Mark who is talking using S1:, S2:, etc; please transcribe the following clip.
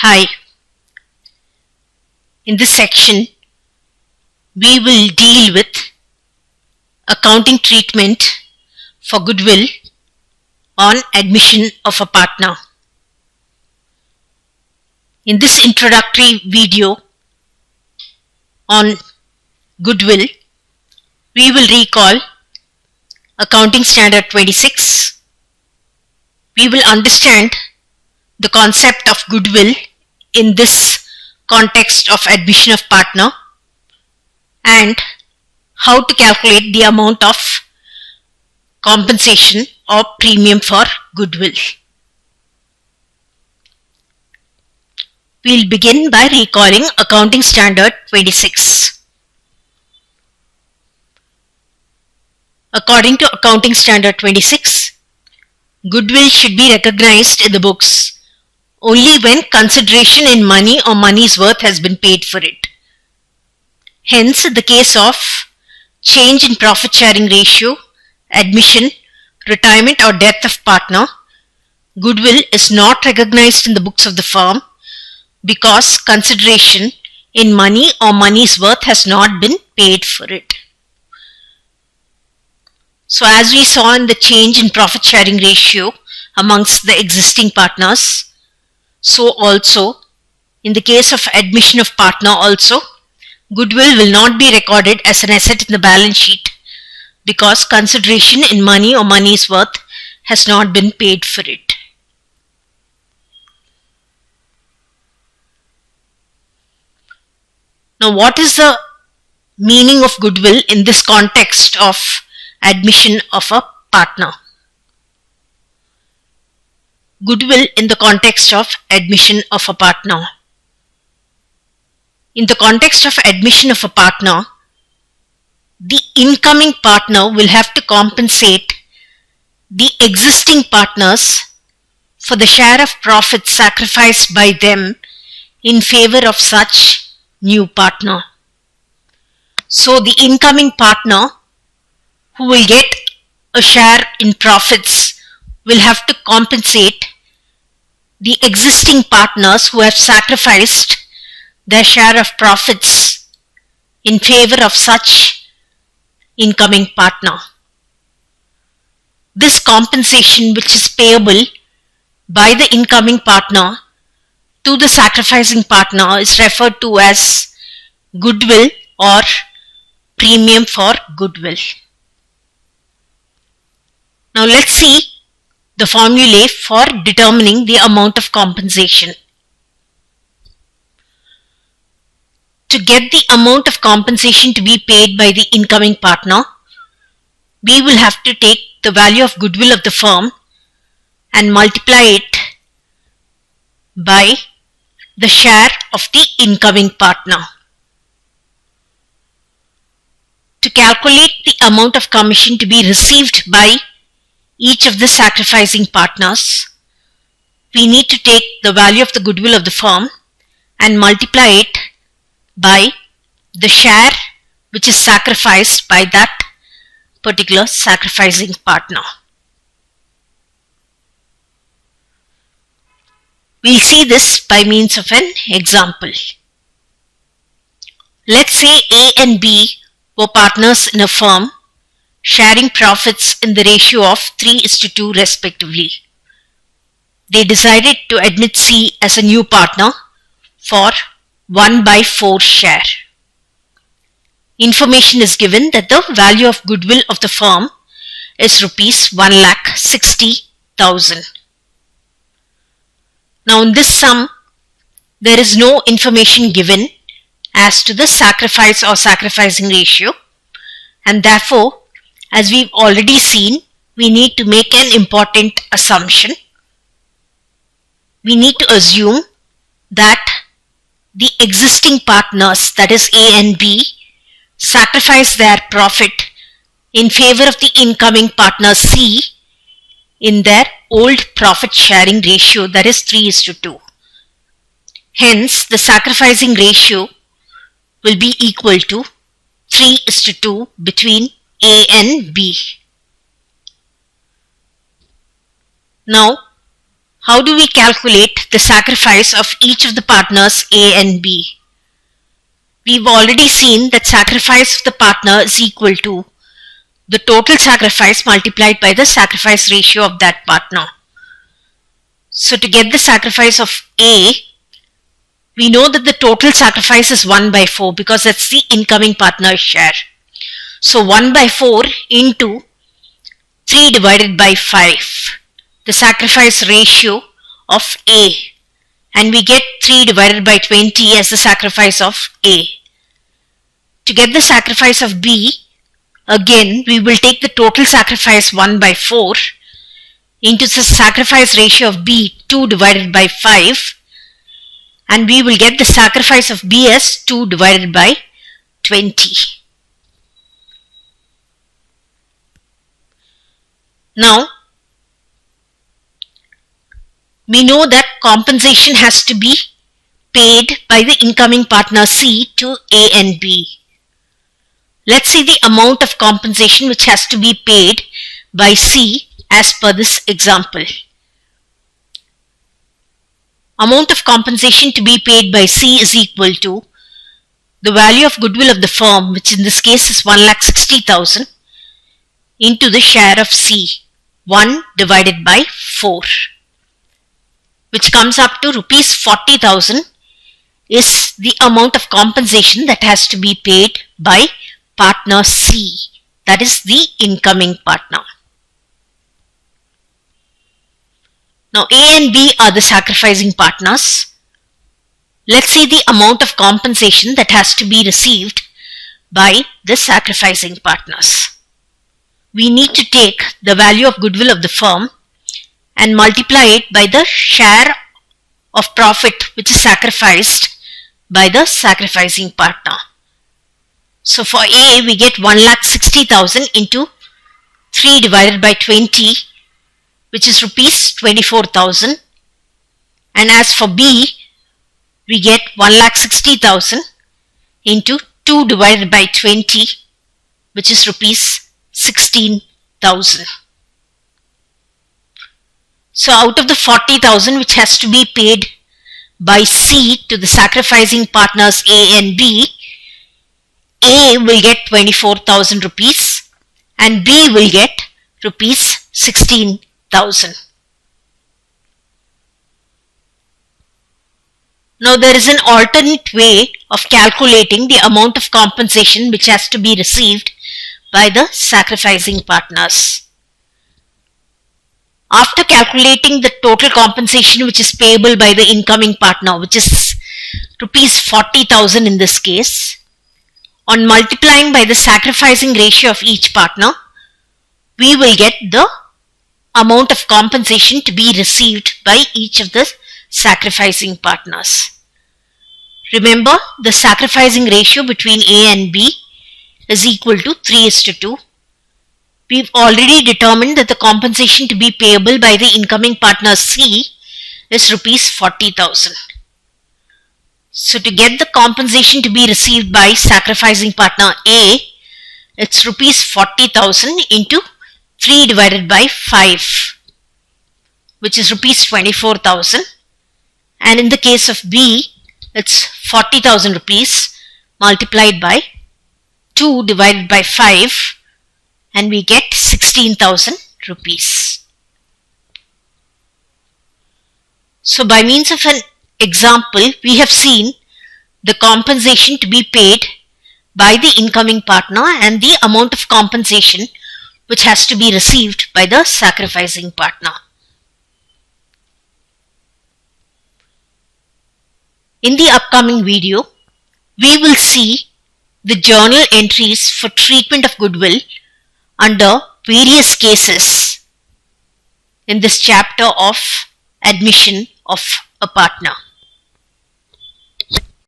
S1: Hi, in this section we will deal with accounting treatment for goodwill on admission of a partner. In this introductory video on goodwill, we will recall Accounting Standard 26. We will understand the concept of goodwill in this context of admission of partner and how to calculate the amount of compensation or premium for goodwill. We'll begin by recalling Accounting Standard 26. According to Accounting Standard 26, goodwill should be recognized in the books only when consideration in money or money's worth has been paid for it. Hence, in the case of change in profit sharing ratio, admission, retirement or death of partner, goodwill is not recognized in the books of the firm because consideration in money or money's worth has not been paid for it. So as we saw in the change in profit sharing ratio amongst the existing partners, so also in the case of admission of partner also, goodwill will not be recorded as an asset in the balance sheet because consideration in money or money's worth has not been paid for it. Now, what is the meaning of goodwill in this context of admission of a partner? Goodwill in the context of admission of a partner. In the context of admission of a partner, the incoming partner will have to compensate the existing partners for the share of profits sacrificed by them in favor of such new partner. So the incoming partner who will get a share in profits will have to compensate the existing partners who have sacrificed their share of profits in favor of such incoming partner. This compensation, which is payable by the incoming partner to the sacrificing partner, is referred to as goodwill or premium for goodwill. Now let's see the formulae for determining the amount of compensation. To get the amount of compensation to be paid by the incoming partner, we will have to take the value of goodwill of the firm and multiply it by the share of the incoming partner. To calculate the amount of commission to be received by each of the sacrificing partners, we need to take the value of the goodwill of the firm and multiply it by the share which is sacrificed by that particular sacrificing partner. We'll see this by means of an example. Let's say A and B were partners in a firm sharing profits in the ratio of 3:2 respectively. They decided to admit C as a new partner for 1/4 share. Information is given that the value of goodwill of the firm is rupees 1,60,000. Now in this sum, there is no information given as to the sacrifice or sacrificing ratio, and therefore, as we've already seen, we need to make an important assumption. We need to assume that the existing partners, that is A and B, sacrifice their profit in favor of the incoming partner C in their old profit sharing ratio, that is 3:2. Hence, the sacrificing ratio will be equal to 3:2 between A and B. Now, How do we calculate the sacrifice of each of the partners A and B? We've already seen that sacrifice of the partner is equal to the total sacrifice multiplied by the sacrifice ratio of that partner. So to get the sacrifice of A, we know that the total sacrifice is 1 by 4 because that's the incoming partner's share. So 1 by 4 into 3 divided by 5, the sacrifice ratio of A, and we get 3 divided by 20 as the sacrifice of A. To get the sacrifice of B, again we will take the total sacrifice 1 by 4 into the sacrifice ratio of B 2 divided by 5, and we will get the sacrifice of B as 2 divided by 20. Now, we know that compensation has to be paid by the incoming partner C to A and B. Let's see the amount of compensation which has to be paid by C as per this example. Amount of compensation to be paid by C is equal to the value of goodwill of the firm, which in this case is 1,60,000, into the share of C, 1 divided by 4, which comes up to rupees 40,000 is the amount of compensation that has to be paid by partner C, that is the incoming partner. Now A and B are the sacrificing partners. Let's see the amount of compensation that has to be received by the sacrificing partners. We need to take the value of goodwill of the firm and multiply it by the share of profit which is sacrificed by the sacrificing partner. So for A, we get 1,60,000 into 3 divided by 20, which is rupees 24,000. And as for B, we get 1,60,000 into 2 divided by 20, which is rupees 16,000. So out of the 40,000 which has to be paid by C to the sacrificing partners A and B, A will get 24,000 rupees and B will get rupees 16,000. Now there is an alternate way of calculating the amount of compensation which has to be received by the sacrificing partners. After calculating the total compensation which is payable by the incoming partner, which is rupees 40,000 in this case, on multiplying by the sacrificing ratio of each partner, we will get the amount of compensation to be received by each of the sacrificing partners. Remember, the sacrificing ratio between A and B is equal to 3:2. We've already determined that the compensation to be payable by the incoming partner C is rupees 40,000. So to get the compensation to be received by sacrificing partner A, it's rupees 40,000 into 3 divided by 5, which is rupees 24,000. And in the case of B, it's 40,000 rupees multiplied by 2 divided by 5, and we get 16,000 rupees. So by means of an example, we have seen the compensation to be paid by the incoming partner and the amount of compensation which has to be received by the sacrificing partner. In the upcoming video, we will see the journal entries for treatment of goodwill under various cases in this chapter of admission of a partner.